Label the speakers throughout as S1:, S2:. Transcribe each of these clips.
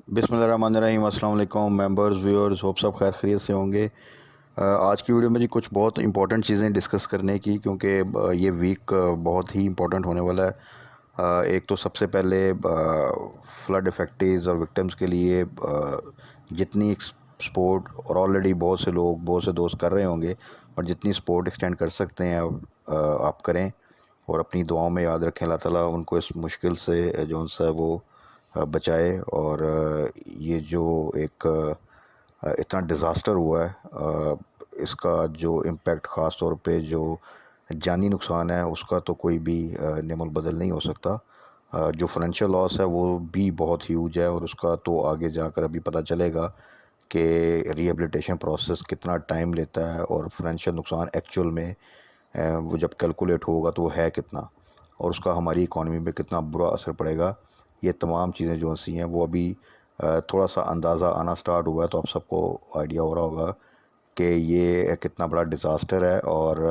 S1: बिस्मिल्लाहिर्रहमानिर्रहीम। अस्सलाम वालेकुम मेंबर्स व्यूअर्स, होप सब खैर खैरियत से होंगे। आज की वीडियो में जी कुछ बहुत इंपॉर्टेंट चीज़ें डिस्कस करने की, क्योंकि ये वीक बहुत ही इंपॉर्टेंट होने वाला है। एक तो सबसे पहले फ्लड इफेक्टेज और विक्टिम्स के लिए जितनी सपोर्ट, और ऑलरेडी बहुत से लोग, बहुत से दोस्त कर रहे होंगे, और जितनी सपोर्ट एक्सटेंड कर सकते हैं आप करें, और अपनी दुआओं में याद रखें। अल्लाह ताला उनको इस मुश्किल से जो सा वो बचाए। और ये जो एक इतना डिज़ास्टर हुआ है, इसका जो इम्पेक्ट ख़ास तौर पे जो जानी नुकसान है उसका तो कोई भी नेमुल बदल नहीं हो सकता। जो फाइनेंशियल लॉस है वो भी बहुत ह्यूज है, और उसका तो आगे जाकर अभी पता चलेगा कि रिहेबिलिटेशन प्रोसेस कितना टाइम लेता है, और फाइनेंशियल नुकसान एक्चुअल में वो जब कैलकुलेट होगा तो वो है कितना, और उसका हमारी इकॉनमी में कितना बुरा असर पड़ेगा। ये तमाम चीज़ें जो सी हैं वो अभी थोड़ा सा अंदाज़ा आना स्टार्ट हुआ है, तो आप सबको आइडिया हो रहा होगा कि ये कितना बड़ा डिज़ास्टर है। और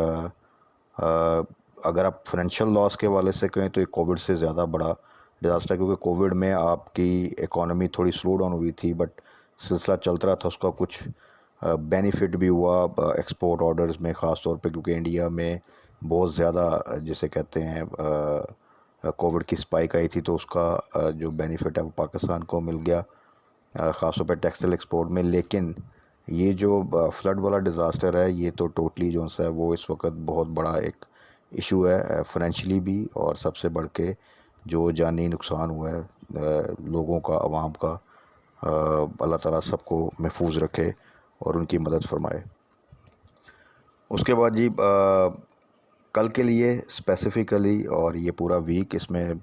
S1: अगर आप फाइनेंशियल लॉस के वाले से कहें तो ये कोविड से ज़्यादा बड़ा डिज़ास्टर है, क्योंकि कोविड में आपकी इकॉनमी थोड़ी स्लो डाउन हुई थी, बट सिलसिला चलता रहा था। उसका कुछ बेनिफिट भी हुआ एक्सपोर्ट ऑर्डर्स में, ख़ास तौर पे क्योंकि इंडिया में बहुत ज़्यादा जिसे कहते हैं कोविड की स्पाइक आई थी, तो उसका जो बेनिफिट है वो पाकिस्तान को मिल गया, ख़ास तौर पे टेक्सटाइल एक्सपोर्ट में। लेकिन ये जो फ्लड वाला डिज़ास्टर है, ये तो टोटली जो सा है वो इस वक्त बहुत बड़ा एक इशू है फाइनेंशियली भी, और सबसे बढ़ के जो जानी नुकसान हुआ है लोगों का, आवाम का। अल्लाह ताला सबको महफूज रखे और उनकी मदद फरमाए। उसके बाद जी कल के लिए स्पेसिफ़िकली, और ये पूरा वीक, इसमें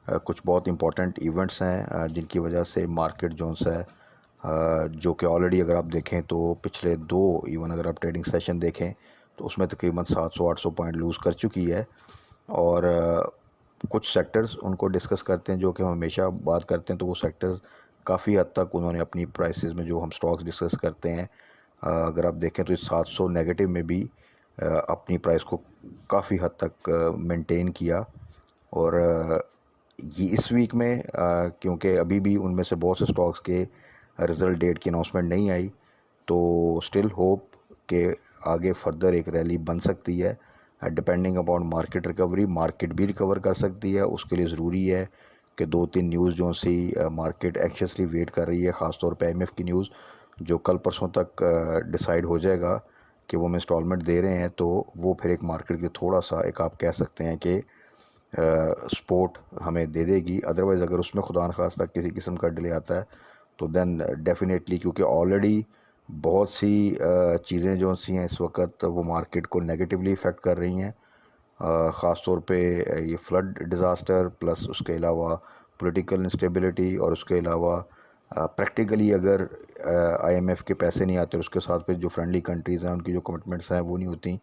S1: कुछ बहुत इंपॉर्टेंट इवेंट्स हैं जिनकी वजह से मार्केट जोन सा है, जो कि ऑलरेडी अगर आप देखें तो पिछले दो, इवन अगर आप ट्रेडिंग सेशन देखें तो उसमें तकरीबन 700-800 पॉइंट लूज़ कर चुकी है। और कुछ सेक्टर्स उनको डिस्कस करते हैं जो कि हम हमेशा बात करते हैं, तो वो सेक्टर्स काफ़ी हद तक उन्होंने अपनी प्राइसेस में, जो हम स्टॉक्स डिस्कस करते हैं, अगर आप देखें तो 700 नेगेटिव में भी अपनी प्राइस को काफ़ी हद तक मेंटेन किया। और ये इस वीक में क्योंकि अभी भी उनमें से बहुत से स्टॉक्स के रिज़ल्ट डेट की अनाउंसमेंट नहीं आई, तो स्टिल होप के आगे फर्दर एक रैली बन सकती है। Depending upon market recovery, market भी रिकवर कर सकती है। उसके लिए ज़रूरी है कि दो तीन न्यूज़ जो सी मार्केट एंक्शसली वेट कर रही है, ख़ास तौर पे आईएमएफ की न्यूज़, जो कल परसों तक डिसाइड हो जाएगा कि वो इंस्टॉलमेंट दे रहे हैं, तो वो फिर एक मार्केट के थोड़ा सा एक आप कह सकते हैं कि सपोर्ट हमें दे देगी। अदरवाइज़ अगर उसमें खुदा न खास्ता किसी किस्म का डिले आता है तो देन डेफिनेटली, क्योंकि ऑलरेडी बहुत सी चीज़ें जो सी हैं इस वक्त वो मार्केट को नेगेटिवली इफ़ेक्ट कर रही हैं, ख़ास तौर पे ये फ्लड डिज़ास्टर, प्लस उसके अलावा पॉलिटिकल इंस्टेबिलिटी, और उसके अलावा प्रैक्टिकली अगर आईएमएफ के पैसे नहीं आते और उसके साथ फिर जो फ्रेंडली कंट्रीज़ हैं उनकी जो कमिटमेंट्स हैं वो नहीं होती,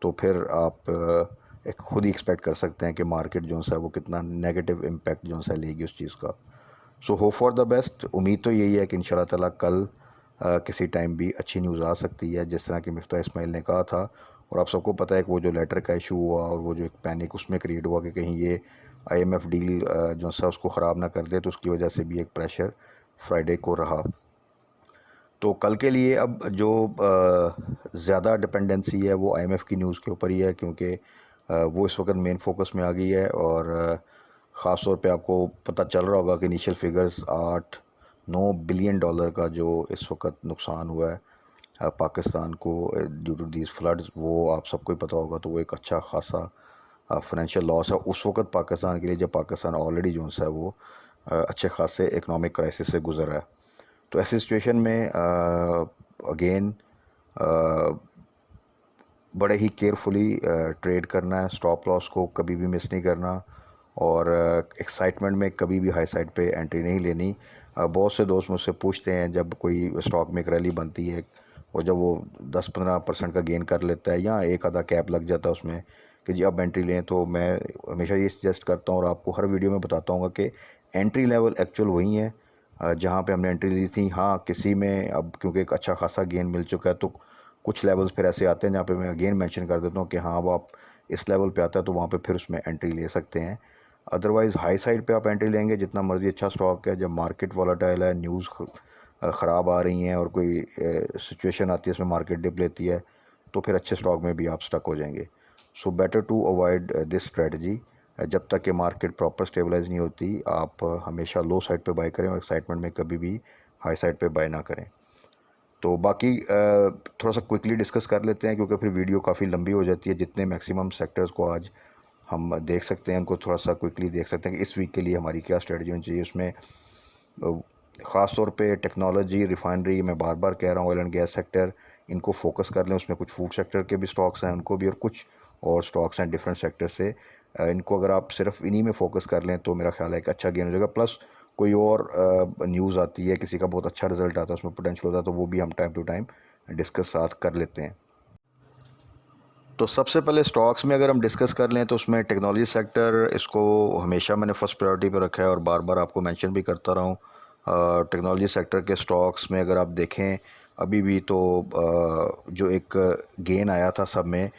S1: तो फिर आप एक खुद ही एक्सपेक्ट कर सकते हैं कि मार्केट जो सा है वो कितना नेगेटिव इम्पैक्ट जो सा लेगी उस चीज़ का। So hope for the best. उम्मीद तो यही है कि इंशाल्लाह ताला कल किसी टाइम भी अच्छी न्यूज़ आ सकती है, जिस तरह कि मिफ्ताह इस्माइल ने कहा था। और आप सबको पता है कि वो जो लेटर का इशू हुआ और वो जो एक पैनिक उसमें क्रिएट हुआ कि कहीं ये आईएमएफ डील जो सा उसको ख़राब ना कर दे, तो उसकी वजह से भी एक प्रेशर फ्राइडे को रहा। तो कल के लिए अब जो ज़्यादा डिपेंडेंसी है वो आईएमएफ की न्यूज़ के ऊपर ही है, क्योंकि वो इस वक्त मेन फोकस में आ गई है। और ख़ास तौर पे आपको पता चल रहा होगा कि इनिशियल फिगर्स 8-9 बिलियन डॉलर का जो इस वक्त नुकसान हुआ है पाकिस्तान को ड्यू टू दीज फ्लड्स, वो आप सबको ही पता होगा। तो वो एक अच्छा खासा फाइनेंशियल लॉस है उस वक्त पाकिस्तान के लिए, जब पाकिस्तान ऑलरेडी जो है वो अच्छे खासे इकनॉमिक क्राइसिस से गुज़र रहा है। तो ऐसी सिचुएशन में अगेन बड़े ही केयरफुली ट्रेड करना है, स्टॉप लॉस को कभी भी मिस नहीं करना, और एक्साइटमेंट में कभी भी हाई साइड पे एंट्री नहीं लेनी। बहुत से दोस्त मुझसे पूछते हैं जब कोई स्टॉक में एक रैली बनती है और जब वो 10-15% का गेन कर लेता है या एक आधा कैप लग जाता है उसमें कि जी अब एंट्री लें, तो मैं हमेशा ये सजेस्ट करता हूँ और आपको हर वीडियो में बताता हूँ कि एंट्री लेवल एक्चुअल वही है जहाँ पे हमने एंट्री ली थी। हाँ, किसी में अब क्योंकि एक अच्छा खासा गेन मिल चुका है, तो कुछ लेवल्स फिर ऐसे आते हैं जहाँ पे मैं अगेन मेंशन कर देता हूँ कि हाँ, वो आप इस लेवल पे आता है तो वहाँ पे फिर उसमें एंट्री ले सकते हैं। अदरवाइज़ हाई साइड पे आप एंट्री लेंगे, जितना मर्ज़ी अच्छा स्टॉक है, जब मार्केट वॉलेटाइल है, न्यूज़ ख़राब आ रही हैं और कोई सिचुएशन आती है इसमें मार्केट डिप लेती है, तो फिर अच्छे स्टॉक में भी आप स्टक हो जाएंगे। So better to avoid this strategy. जब तक कि मार्केट प्रॉपर स्टेबलाइज नहीं होती, आप हमेशा लो साइड पे बाय करें और एक्साइटमेंट में कभी भी हाई साइड पे बाय ना करें। तो बाकी थोड़ा सा क्विकली डिस्कस कर लेते हैं, क्योंकि फिर वीडियो काफ़ी लंबी हो जाती है। जितने मैक्सिमम सेक्टर्स को आज हम देख सकते हैं, उनको थोड़ा सा क्विकली देख सकते हैं कि इस वीक के लिए हमारी क्या स्ट्रेटजी होनी चाहिए। उसमें ख़ास तौर पे टेक्नोलॉजी, रिफाइनरी, मैं बार बार कह रहा हूँ, ऑयल एंड गैस सेक्टर, इनको फोकस कर लें। उसमें कुछ फूड सेक्टर के भी स्टॉक्स हैं, उनको भी, और कुछ और स्टॉक्स हैं डिफरेंट सेक्टर से। इनको अगर आप सिर्फ इन्हीं में फोकस कर लें तो मेरा ख्याल है कि अच्छा गेन हो जाएगा। प्लस कोई और न्यूज़ आती है, किसी का बहुत अच्छा रिजल्ट आता है, उसमें पोटेंशियल होता है, तो वो भी हम टाइम टू टाइम डिस्कस साथ कर लेते हैं। तो सबसे पहले स्टॉक्स में अगर हम डिस्कस कर लें तो उसमें टेक्नोलॉजी सेक्टर, इसको हमेशा मैंने फ़र्स्ट प्रायोरिटी पे रखा है और बार बार आपको मेंशन भी करता रहा हूँ। टेक्नोलॉजी सेक्टर के स्टॉक्स में अगर आप देखें अभी भी, तो जो एक गेन आया था सब में,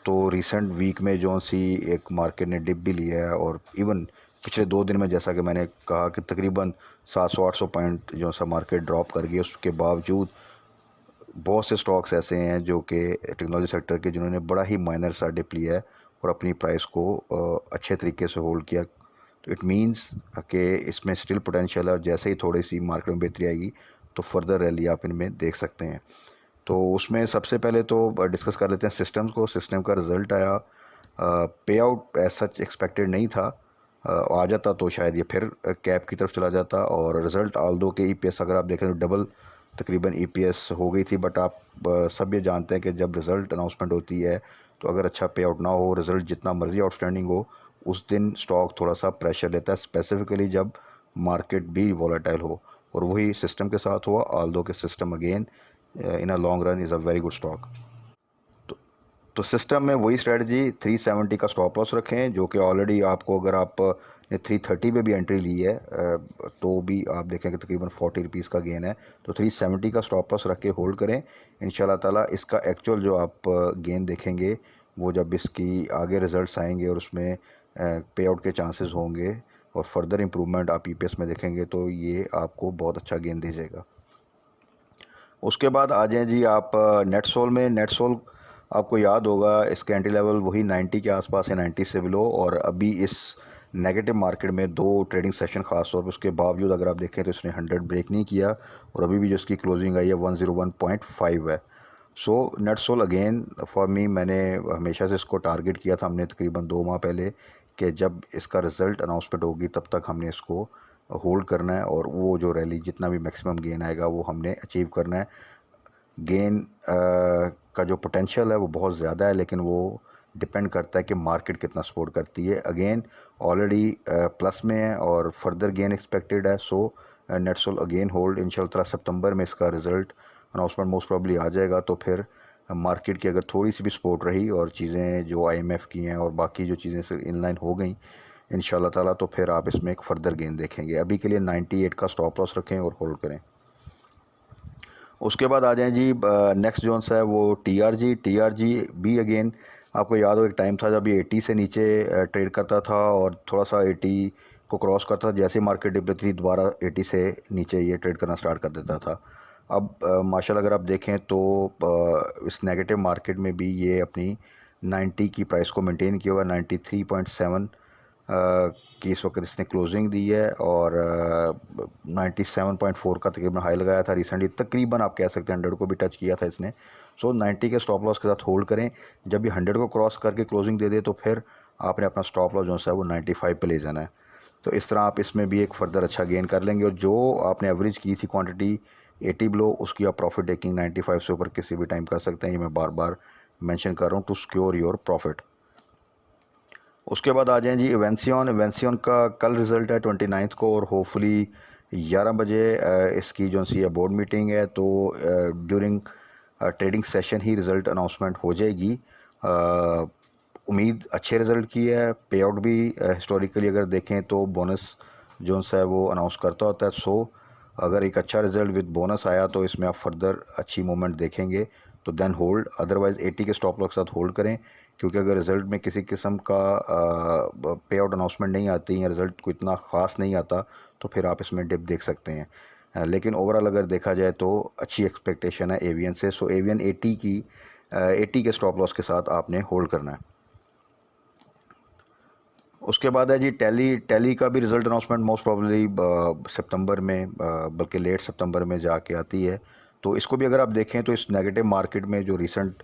S1: तो रिसेंट वीक में जो सी एक मार्केट ने डिप भी लिया है, और इवन पिछले 2 दिन में जैसा कि मैंने कहा कि तकरीबन 700-800 पॉइंट जो सा मार्केट ड्रॉप कर गई। उसके बावजूद बहुत से स्टॉक्स ऐसे हैं जो कि टेक्नोलॉजी सेक्टर के, जिन्होंने बड़ा ही माइनर सा डिप लिया है और अपनी प्राइस को अच्छे तरीके से होल्ड किया। तो इट मींस कि इसमें स्टिल पोटेंशियल है, और जैसे ही थोड़ी सी मार्केट में बेहतरी आएगी तो फर्दर रैली आप इनमें देख सकते हैं। तो उसमें सबसे पहले तो डिस्कस कर लेते हैं सिस्टम्स को। सिस्टम का रिज़ल्ट आया, पे आउट एज सच एक्सपेक्टेड नहीं था। आ जाता तो शायद ये फिर कैप की तरफ चला जाता, और रिज़ल्ट आल्दो के ईपीएस अगर आप देखें तो डबल तकरीबन ईपीएस हो गई थी। बट आप सब ये जानते हैं कि जब रिज़ल्ट अनाउंसमेंट होती है तो अगर अच्छा पे आउट ना हो, रिज़ल्ट जितना मर्ज़ी आउटस्टैंडिंग हो, उस दिन स्टॉक थोड़ा सा प्रेशर लेता है, स्पेसिफिकली जब मार्केट भी वॉलेटाइल हो। और वही सिस्टम के साथ हुआ। आल्दो के system again in a long run is a very good stock. तो सिस्टम में वही स्ट्रेटजी, 370 का स्टॉप लॉस रखें, जो कि ऑलरेडी आपको, अगर आप ने 330 पे भी एंट्री ली है तो भी आप देखें कि तकरीबन 40 रुपीज़ का गेन है। तो 370 का स्टॉप लॉस रख के होल्ड करें। इंशाल्लाह ताला इसका एक्चुअल जो आप गेन देखेंगे, वो जब इसकी आगे रिज़ल्ट्स आएंगे और उसमें पे आउट के चांसेस होंगे और फर्दर इम्प्रूवमेंट आप ईपीएस में देखेंगे, तो ये आपको बहुत अच्छा गेन दे जाएगा। उसके बाद आ जाएं जी आप नेट सोल में। नेट सोल आपको याद होगा, इसके एंट्री लेवल वही 90 के आसपास है, 90 से बिलो। और अभी इस नेगेटिव मार्केट में 2 ट्रेडिंग सेशन ख़ास तौर पर, उसके बावजूद अगर आप देखें तो इसने 100 ब्रेक नहीं किया, और अभी भी जो इसकी क्लोजिंग आई है 101.5 है। So net sold again for me, मैंने हमेशा से इसको टारगेट किया था, हमने तकरीबन 2 माह पहले, कि जब इसका रिज़ल्ट अनाउंसमेंट होगी तब तक हमने इसको होल्ड करना है, और वो जो रैली जितना भी मैक्सिमम गेन आएगा वो हमने अचीव करना है। गेन का जो पोटेंशियल है वो बहुत ज़्यादा है, लेकिन वो डिपेंड करता है कि मार्केट कितना सपोर्ट करती है। अगेन ऑलरेडी प्लस में है और फर्दर गेन एक्सपेक्टेड है। So net sold again hold. इंशाल्लाह सितंबर में इसका रिज़ल्ट अनाउंसमेंट मोस्ट प्रॉब्ली आ जाएगा, तो फिर मार्केट की अगर थोड़ी सी भी सपोर्ट रही और चीज़ें जो आईएमएफ की हैं और बाकी जो चीज़ें सिर्फ इनलाइन हो गई इंशाल्लाह ताला, तो फिर आप इसमें एक फ़र्दर गेन देखेंगे। अभी के लिए 98 का स्टॉप लॉस रखें और होल्ड करें। उसके बाद आ जाएं जी नेक्स्ट जोन सा है वो टीआरजी। टीआरजी भी अगेन आपको याद हो, एक टाइम था जब ये 80 से नीचे ट्रेड करता था और थोड़ा सा 80 को क्रॉस करता था, जैसे मार्केट डिप थी दोबारा 80 से नीचे ये ट्रेड करना स्टार्ट कर देता था। अब माशाल्लाह अगर आप देखें तो इस नेगेटिव मार्केट में भी ये अपनी 90 की प्राइस को मेंटेन किया हुआ। 93.7 की इस वक्त इसने क्लोजिंग दी है, और 97.4 का तकरीबन हाई लगाया था रिसेंटली। तकरीबन आप कह सकते हैं 100 को भी टच किया था इसने। सो 90 के स्टॉप लॉस के साथ होल्ड करें। जब भी 100 को क्रॉस करके क्लोजिंग दे दे तो फिर आपने अपना स्टॉप लॉस जो है वो 95 पे ले जाना है। तो इस तरह आप इसमें भी एक फ़र्दर अच्छा गेन कर लेंगे, और जो आपने एवरेज की थी क्वांटिटी 80 बिलो, उसकी आप प्रॉफिट टेकिंग 95 से ऊपर किसी भी टाइम कर सकते हैं। ये मैं बार बार मेंशन कर रहा हूँ, टू सिक्योर योर प्रॉफिट। उसके बाद आ जाएं जी इवेंसियन। इवेंसियन का कल रिज़ल्ट है 29 को, और होपफुली 11 बजे इसकी जो सी है बोर्ड मीटिंग है, तो ड्यूरिंग ट्रेडिंग सेशन ही रिज़ल्ट अनाउंसमेंट हो जाएगी। उम्मीद अच्छे रिज़ल्ट की है। पे आउट भी हिस्टोरिकली अगर देखें तो बोनस जो है वो अनाउंस करता होता है। सो अगर एक अच्छा रिज़ल्ट विद बोनस आया तो इसमें आप फर्दर अच्छी मूवमेंट देखेंगे, तो देन होल्ड। अदरवाइज़ 80 के स्टॉप लॉस के साथ होल्ड करें। क्योंकि अगर रिज़ल्ट में किसी किस्म का पे आउट अनाउंसमेंट नहीं आती या रिज़ल्ट को इतना ख़ास नहीं आता तो फिर आप इसमें डिप देख सकते हैं। लेकिन ओवरऑल अगर देखा जाए तो अच्छी एक्सपेक्टेशन है एवियन से। सो एवियन 80 के स्टॉप लॉस के साथ आपने होल्ड करना है। उसके बाद है जी टैली का भी रिज़ल्ट अनाउंसमेंट मोस्ट प्रॉब्ली सितंबर में, बल्कि लेट सितंबर में जाके आती है। तो इसको भी अगर आप देखें तो इस नेगेटिव मार्केट में जो recent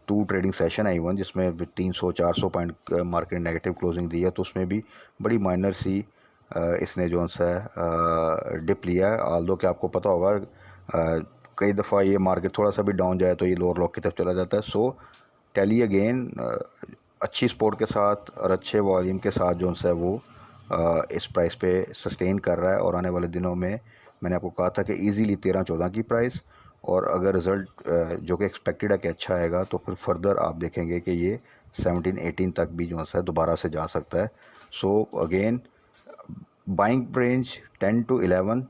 S1: 2 trading session I one जिसमें 300-400 पॉइंट मार्केट नेगेटिव क्लोजिंग दी है, तो उसमें भी बड़ी माइनर सी इसने जो सा डिप लिया है। आल्दो कि आपको पता होगा कई दफ़ा ये मार्केट थोड़ा सा भी डाउन जाए तो ये लोअर लॉक की तरफ चला जाता है। सो टैली अगेन अच्छी सपोर्ट के साथ और अच्छे वॉल्यूम के साथ जो है वो इस प्राइस पे सस्टेन कर रहा है। और आने वाले दिनों में मैंने आपको कहा था कि इजीली 13-14 की प्राइस, और अगर रिज़ल्ट जो कि एक्सपेक्टेड है कि अच्छा आएगा तो फिर फर्दर आप देखेंगे कि ये 17-18 तक भी जो है दोबारा से जा सकता है। So again buying range 10 to 11,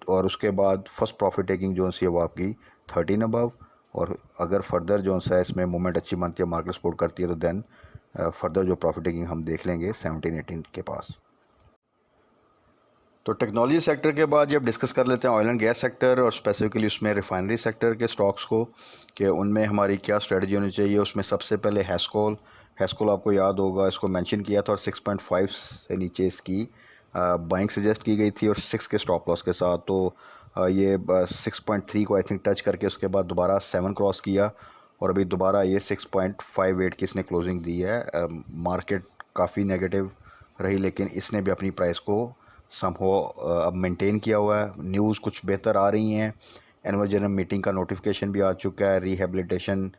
S1: और उसके बाद फर्स्ट प्रॉफिट टेकिंग जो सी है वो आपकी 13 अबव। और अगर फर्दर जो है इसमें मूवमेंट अच्छी बनती है, मार्केट सपोर्ट करती है, तो देन फर्दर जो प्रॉफिट टेकिंग हम देख लेंगे 17-18 के पास। तो टेक्नोलॉजी सेक्टर के बाद जब डिस्कस कर लेते हैं ऑयल एंड गैस सेक्टर और स्पेसिफिकली उसमें रिफाइनरी सेक्टर के स्टॉक्स को कि उनमें हमारी क्या स्ट्रेटजी होनी चाहिए। उसमें सबसे पहले हैस्कोल आपको याद होगा, इसको मेंशन किया था और 6.5 से नीचे इसकी बाइंग सजेस्ट की गई थी और 6 के स्टॉप लॉस के साथ। तो ये 6.3 को आई थिंक टच करके उसके बाद दोबारा 7 क्रॉस किया और अभी दोबारा ये 6.58 की इसने क्लोजिंग दी है। मार्केट काफ़ी नेगेटिव रही लेकिन इसने भी अपनी प्राइस को समहो अब मेंटेन किया हुआ है। न्यूज़ कुछ बेहतर आ रही हैं, एनुअल जनरल मीटिंग का नोटिफिकेशन भी आ चुका है, रिहेबिलिटेशन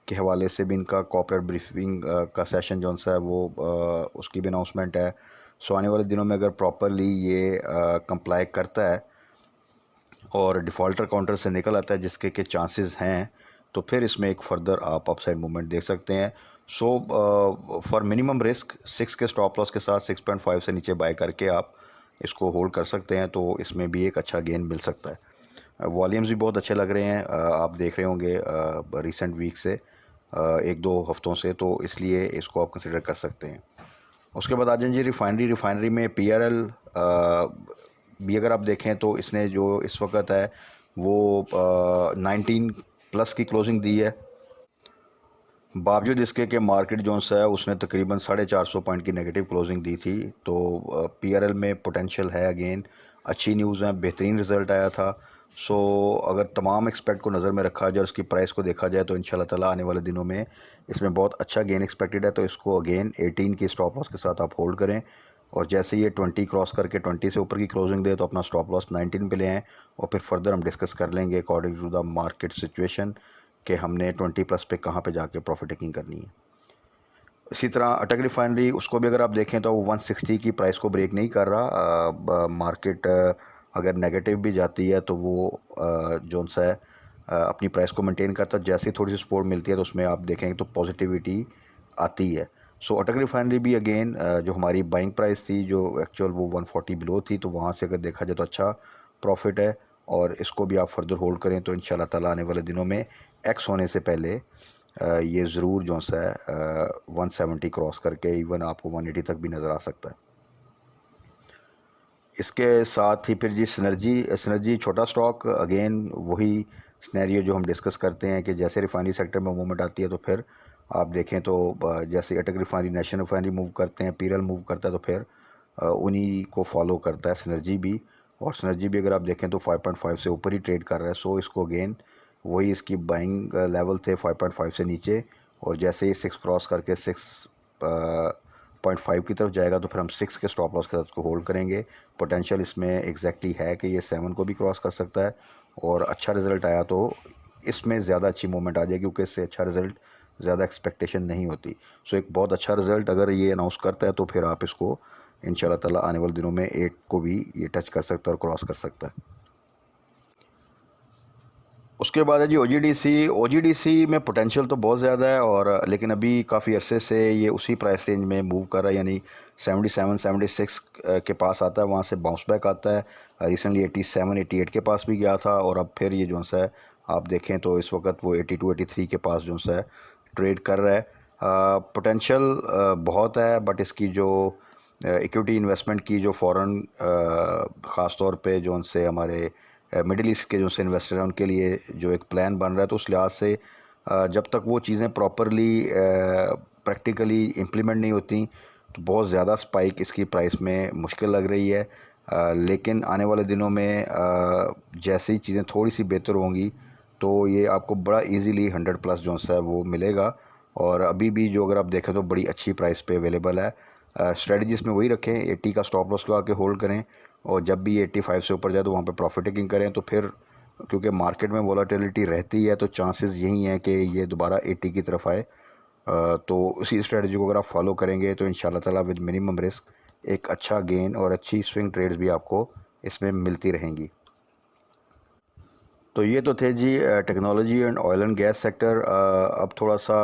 S1: के हवाले से भी इनका कॉर्पोरेट ब्रीफिंग का सेशन जो है वो उसकी भी अनाउंसमेंट है। सो आने वाले दिनों में अगर प्रॉपरली ये कंप्लाई करता है और डिफ़ॉल्टर काउंटर से निकल आता है जिसके के चांसेस हैं, तो फिर इसमें एक फ़र्दर आप अपसाइड मूवमेंट देख सकते हैं। सो फॉर मिनिमम रिस्क 6 के स्टॉप लॉस के साथ 6.5 से नीचे बाय करके आप इसको होल्ड कर सकते हैं, तो इसमें भी एक अच्छा गेन मिल सकता है। वॉल्यूम्स भी बहुत अच्छे लग रहे हैं, आप देख रहे होंगे रिसेंट वीक से 1-2 हफ़्तों से, तो इसलिए इसको आप कंसिडर कर सकते हैं। उसके बाद आ जाए जी रिफ़ाइनरी में PRL भी अगर आप देखें तो इसने जो इस वक्त है वो 19 प्लस की क्लोजिंग दी है, बावजूद इसके कि मार्केट जोन्स है उसने तकरीबन 450 पॉइंट की नेगेटिव क्लोजिंग दी थी। तो PRL में पोटेंशियल है, अगेन अच्छी न्यूज़ है, बेहतरीन रिज़ल्ट आया था। सो अगर तमाम एक्सपेक्ट को नज़र में रखा जाए और उसकी प्राइस को देखा जाए तो इंशाल्लाह ताला आने वाले दिनों में इसमें बहुत अच्छा गेन एक्सपेक्टेड है। तो इसको अगेन 18 की स्टॉप लॉस के साथ आप होल्ड करें, और जैसे ये 20 क्रॉस करके 20 से ऊपर की क्लोजिंग दे तो अपना स्टॉप लॉस 19 पे ले आएँ, और फिर फर्दर हम डिस्कस कर लेंगे according to the market situation कि हमने 20 प्लस पे कहाँ पे जाके प्रॉफिट टेकिंग करनी है। इसी तरह अटक रिफाइनरी, उसको भी अगर आप देखें तो वो 160 की प्राइस को ब्रेक नहीं कर रहा। मार्केट अगर नेगेटिव भी जाती है तो वो जोन सा है अपनी प्राइस को मेंटेन करता है। जैसे ही थोड़ी सी सपोर्ट मिलती है तो उसमें आप देखेंगे तो पॉजिटिविटी आती है। सो अटक रिफाइनरी भी अगेन जो हमारी बाइंग प्राइस थी जो एक्चुअल वो 140 बिलो थी, तो वहाँ से अगर देखा जाए तो अच्छा प्रॉफिट है, और इसको भी आप फर्दर होल्ड करें तो इंशाल्लाह ताला आने वाले दिनों में एक्स होने से पहले ये ज़रूर जो सा है 170 क्रॉस करके इवन आपको 180 तक भी नज़र आ सकता है। इसके साथ ही फिर जी सिनर्जी छोटा स्टॉक, अगेन वही स्नैरियो जो हम डिस्कस करते हैं कि जैसे रिफाइनरी सेक्टर में मूवमेंट आती है तो फिर आप देखें तो जैसे अटक रिफाइनरी, नेशनल रिफाइनरी मूव करते हैं, PRL मूव करता है, तो फिर उन्हीं को फॉलो करता है सिनर्जी भी। और सिनर्जी भी अगर आप देखें तो 5.5 से ऊपर ही ट्रेड कर रहा है। सो इसको अगेन वही इसकी बाइंग लेवल थे 5.5 से नीचे, और जैसे ही 6 क्रॉस करके 6.5 की तरफ जाएगा तो फिर हम 6 के स्टॉप लॉस के साथ उसको होल्ड करेंगे। पोटेंशियल इसमें एग्जैक्टली है कि ये 7 को भी क्रॉस कर सकता है, और अच्छा रिज़ल्ट आया तो इसमें ज़्यादा अच्छी मूवमेंट आ जाएगी क्योंकि इससे अच्छा रिज़ल्ट ज़्यादा एक्सपेक्टेशन नहीं होती। सो एक बहुत अच्छा रिज़ल्ट अगर ये अनाउंस करता है तो फिर आप इसको इंशाल्लाह ताला आने वाले दिनों में 8 को भी ये टच कर सकता है और क्रॉस कर सकता है। उसके बाद है जी OGDC में पोटेंशियल तो बहुत ज़्यादा है, और लेकिन अभी काफ़ी अरसे से ये उसी प्राइस रेंज में मूव कर रहा है, यानी 77-76 के पास आता है, वहाँ से बाउंस बैक आता है। रिसेंटली 87-88 के पास भी गया था, और अब फिर ये जो सा है आप देखें तो इस वक्त वो 82-83 के पास जो सा है ट्रेड कर रहा है। पोटेंशियल बहुत है, बट इसकी जो इक्विटी इन्वेस्टमेंट की जो फ़ॉरेन ख़ास तौर पे जो उनसे हमारे मिडिल ईस्ट के जो से इन्वेस्टर हैं उनके लिए जो एक प्लान बन रहा है, तो उस लिहाज से जब तक वो चीज़ें प्रॉपरली प्रैक्टिकली इम्प्लीमेंट नहीं होती तो बहुत ज़्यादा स्पाइक इसकी प्राइस में मुश्किल लग रही है। लेकिन आने वाले दिनों में जैसे ही चीज़ें थोड़ी सी बेहतर होंगी तो ये आपको बड़ा इजीली 100 प्लस जो है वो मिलेगा। और अभी भी जो अगर आप देखें तो बड़ी अच्छी प्राइस पे अवेलेबल है। स्ट्रेटजी इसमें वही रखें, 80 का स्टॉप लॉस लगा के होल्ड करें, और जब भी 85 से ऊपर जाए तो वहाँ पे प्रॉफिट टेकिंग करें। तो फिर क्योंकि मार्केट में वॉलेटिलिटी रहती है तो चांसेस यही हैं कि ये दोबारा 80 की तरफ आए। तो उसी स्ट्रेटजी को अगर आप फॉलो करेंगे तो इंशाल्लाह ताला विद मिनिमम रिस्क एक अच्छा गेन और अच्छी स्विंग ट्रेड्स भी आपको इसमें मिलती रहेंगी। तो ये तो थे जी technology and oil and gas sector. अब थोड़ा सा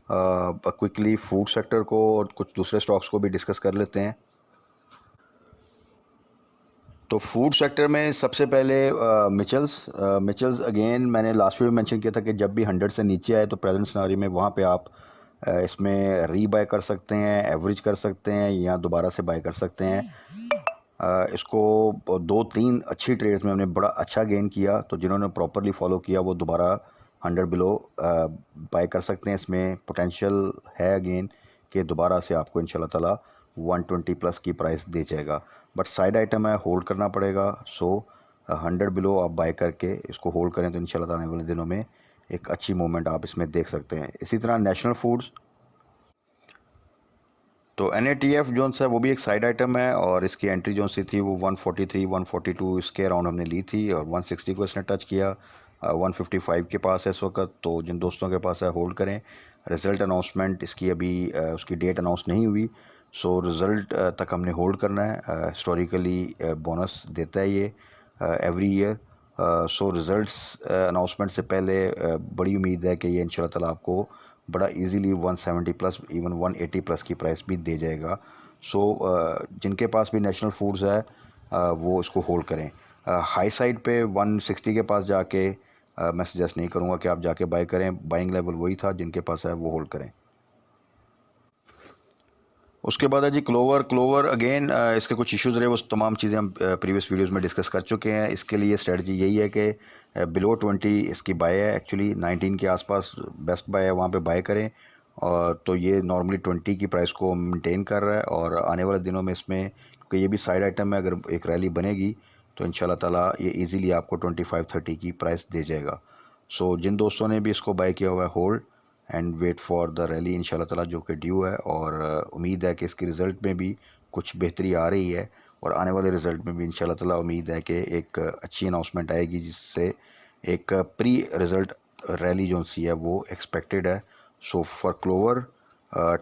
S1: क्विकली फूड सेक्टर को और कुछ दूसरे स्टॉक्स को भी डिस्कस कर लेते हैं। तो फूड सेक्टर में सबसे पहले मिचल्स अगेन मैंने लास्ट वीडियो मेंशन किया था कि जब भी 100 से नीचे आए तो प्रेजेंट सिनारी में वहाँ पे आप इसमें री बाय कर सकते हैं, एवरेज कर सकते हैं या दोबारा से बाय कर सकते हैं। इसको 2-3 अच्छी ट्रेड्स में हमने बड़ा अच्छा गेन किया, तो जिन्होंने प्रॉपरली फॉलो किया वो दोबारा 100 बिलो बाय कर सकते हैं। इसमें पोटेंशियल है अगेन कि दोबारा से आपको इंशाल्लाह ताला 120 प्लस की प्राइस दे जाएगा, बट साइड आइटम है, होल्ड करना पड़ेगा। सो 100 बिलो आप बाय करके इसको होल्ड करें तो इंशाल्लाह ताला आने वाले दिनों में एक अच्छी मूवमेंट आप इसमें देख सकते हैं। इसी तरह नेशनल फूड्स, तो NATF जो है वो भी एक साइड आइटम है, और इसकी एंट्री जो सी थी वो 143 142 इसके अराउंड हमने ली थी, और 160 को इसने टच किया। 155 के पास है इस वक्त, तो जिन दोस्तों के पास है होल्ड करें। रिज़ल्ट अनाउंसमेंट इसकी अभी उसकी डेट अनाउंस नहीं हुई, सो रिज़ल्ट तक हमने होल्ड करना है। हिस्टोरिकली बोनस देता है ये एवरी ईयर। सो रिज़ल्ट्स अनाउंसमेंट से पहले बड़ी उम्मीद है कि ये इंशाल्लाह ताला आपको बड़ा इजीली 170 प्लस इवन 180 प्लस की प्राइस भी दे जाएगा। सो जिनके पास भी नेशनल फूड्स है वो इसको होल्ड करें। हाई साइड पे 160 के पास जाके मैं सजेस्ट नहीं करूँगा कि आप जाके बाय करें, बाइंग लेवल वही था, जिनके पास है वो होल्ड करें। उसके बाद है जी क्लोवर अगेन इसके कुछ इश्यूज़ रहे, वो तमाम चीज़ें हम प्रीवियस वीडियोस में डिस्कस कर चुके हैं। इसके लिए स्ट्रेटजी यही है कि बिलो 20 इसकी बाय है, एक्चुअली 19 के आसपास बेस्ट बाय है, वहाँ पे बाय करें। और तो ये नॉर्मली 20 की प्राइस को मेंटेन कर रहा है, और आने वाले दिनों में इसमें क्योंकि ये भी साइड आइटम है, अगर एक रैली बनेगी तो इंशाल्लाह ताला ये ईज़िली आपको 25-30 की प्राइस दे जाएगा। सो जिन दोस्तों ने भी इसको बाय किया हुआ है hold and wait for the rally इंशाल्लाह ताला जो कि ड्यू है, और उम्मीद है कि इसके रिज़ल्ट में भी कुछ बेहतरी आ रही है, और आने वाले रिज़ल्ट में भी इंशाल्लाह ताला उम्मीद है कि एक अच्छी अनाउंसमेंट आएगी जिससे एक प्री रिज़ल्ट रैली जो सी है वो एक्सपेक्टेड है। So for clover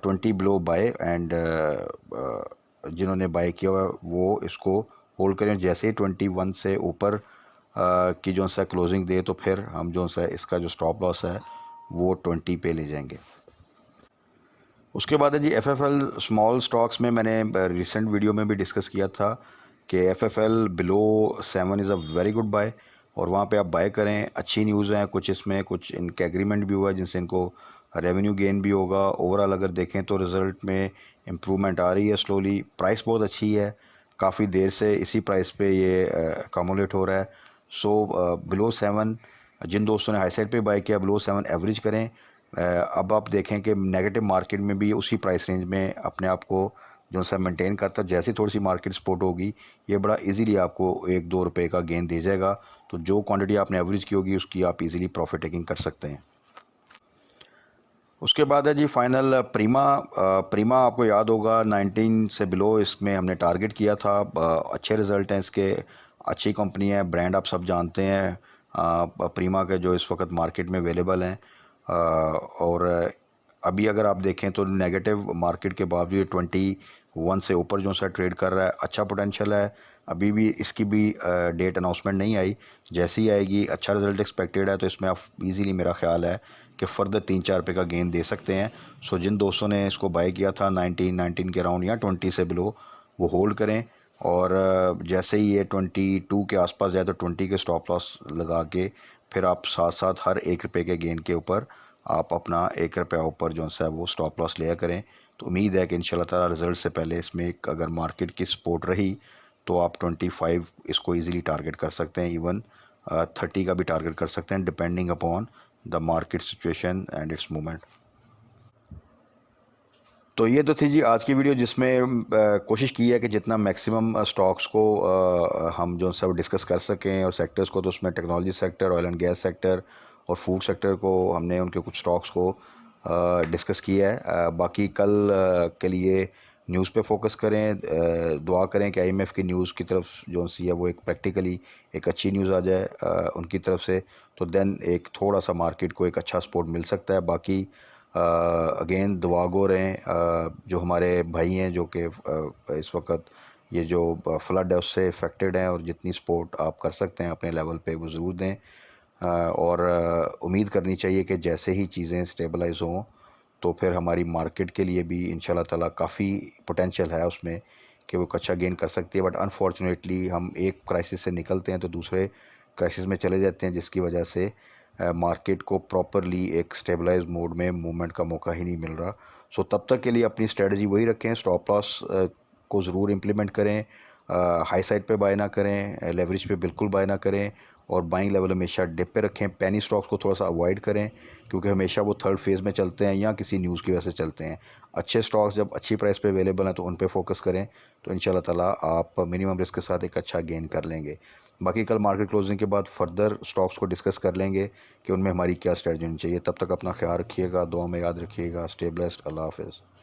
S1: 20 below buy, and जिन्होंने बाय किया हुआ है वो इसको होल्ड करें। जैसे ही 21 से ऊपर की जो सा क्लोजिंग दे तो फिर हम जो सा इसका जो स्टॉप लॉस है वो 20 पे ले जाएंगे। उसके बाद है जी FFL स्मॉल स्टॉक्स में मैंने रिसेंट वीडियो में भी डिस्कस किया था कि FFL below 7 is a very good buy, और वहाँ पे आप बाय करें। अच्छी न्यूज़ हैं कुछ इसमें, कुछ इनके एग्रीमेंट भी हुआ है जिनसे इनको रेवेन्यू गेन भी होगा। ओवरऑल अगर देखें तो रिज़ल्ट में इम्प्रूवमेंट आ रही है स्लोली। प्राइस बहुत अच्छी है, काफ़ी देर से इसी प्राइस पे ये अकोमोलेट हो रहा है। सो बिलो 7 जिन दोस्तों ने हाई साइड पे बाय किया बिलो 7 एवरेज करें। अब आप देखें कि नेगेटिव मार्केट में भी उसी प्राइस रेंज में अपने आप को जो सा मेंटेन करता है। जैसे थोड़ी सी मार्केट सपोर्ट होगी ये बड़ा इजीली आपको 1-2 रुपये का गेन दे जाएगा, तो जो क्वांटिटी आपने एवरेज की होगी उसकी आप इजीली प्रॉफिट टेकिंग कर सकते हैं। उसके बाद है जी फाइनल प्रीमा आपको याद होगा 19 से बिलो इसमें हमने टारगेट किया था। अच्छे रिज़ल्ट हैं इसके, अच्छी कंपनी है, ब्रांड आप सब जानते हैं प्रीमा के जो इस वक्त मार्केट में अवेलेबल हैं। और अभी अगर आप देखें तो नेगेटिव मार्केट के बावजूद 21 से ऊपर जो सा ट्रेड कर रहा है, अच्छा पोटेंशियल है। अभी भी इसकी भी डेट अनाउंसमेंट नहीं आई, जैसे ही आएगी अच्छा रिज़ल्ट एक्सपेक्टेड है तो इसमें आप इजीली मेरा ख्याल है कि फ़र्दर 3-4 रुपये का गेन दे सकते हैं। सो जिन दोस्तों ने इसको बाय किया था 19 के अराउंड या 20 से बिलो वो होल्ड करें, और जैसे ही ये 22 के आसपास जाए तो 20 के स्टॉप लॉस लगा के फिर आप साथ साथ हर 1 रुपये के गेन के ऊपर आप अपना 1 रुपया ऊपर जो सा वो स्टॉप लॉस लिया करें। तो उम्मीद है कि इंशाल्लाह ताला रिज़ल्ट से पहले इसमें एक अगर मार्केट की सपोर्ट रही तो आप 25 इसको ईज़िली टारगेट कर सकते हैं, इवन 30 का भी टारगेट कर सकते हैं, depending upon the market situation and it's movement. तो ये तो थी जी आज की वीडियो, जिसमें कोशिश की है कि जितना मैक्सिमम स्टॉक्स को हम जो सब डिस्कस कर सकें, और सेक्टर्स को तो उसमें technology sector, oil and gas sector और फूड सेक्टर को हमने उनके कुछ स्टॉक्स को डिस्कस किया है। बाकी कल के लिए न्यूज़ पे फोकस करें। दुआ करें कि आईएमएफ की न्यूज़ की तरफ जो सी है वो एक प्रैक्टिकली एक अच्छी न्यूज़ आ जाए उनकी तरफ से, तो देन एक थोड़ा सा मार्केट को एक अच्छा सपोर्ट मिल सकता है। बाकी अगेन दुआ गो रहें, जो हमारे भाई हैं जो कि इस वक्त ये जो फ्लड है उससे इफ़ेक्टेड हैं, और जितनी सपोर्ट आप कर सकते हैं अपने लेवल पे वो ज़रूर दें। और उम्मीद करनी चाहिए कि जैसे ही चीज़ें स्टेबलाइज हों तो फिर हमारी मार्केट के लिए भी इंशाल्लाह ताला काफ़ी पोटेंशियल है उसमें कि वो अच्छा गेन कर सकती है। बट अनफॉर्चुनेटली हम एक क्राइसिस से निकलते हैं तो दूसरे क्राइसिस में चले जाते हैं, जिसकी वजह से मार्केट को प्रॉपरली एक स्टेबलाइज मोड में मूवमेंट का मौका ही नहीं मिल रहा। सो तब तक के लिए अपनी स्ट्रेटजी वही रखें, स्टॉप लॉस को ज़रूर इम्प्लीमेंट करें, हाई साइड पे बाय ना करें, लेवरेज पे बिल्कुल बाय ना करें, और बाइंग लेवल हमेशा डिप पे रखें। पेनी स्टॉक्स को थोड़ा सा अवॉइड करें क्योंकि हमेशा वो थर्ड फेज़ में चलते हैं या किसी न्यूज़ की वजह से चलते हैं। अच्छे स्टॉक्स जब अच्छी प्राइस पे अवेलेबल हैं तो उन पे फोकस करें, तो इंशाल्लाह ताला आप मिनिमम रिस्क के साथ एक अच्छा गेन कर लेंगे। बाकी कल मार्केट क्लोजिंग के बाद फर्दर स्टॉक्स को डिस्कस कर लेंगे कि उनमें हमारी क्या स्ट्रेटजी होनी चाहिए। तब तक अपना ख्याल रखिएगा, दुआ में याद रखिएगा। Stay blessed. अल्लाह हाफ़िज़।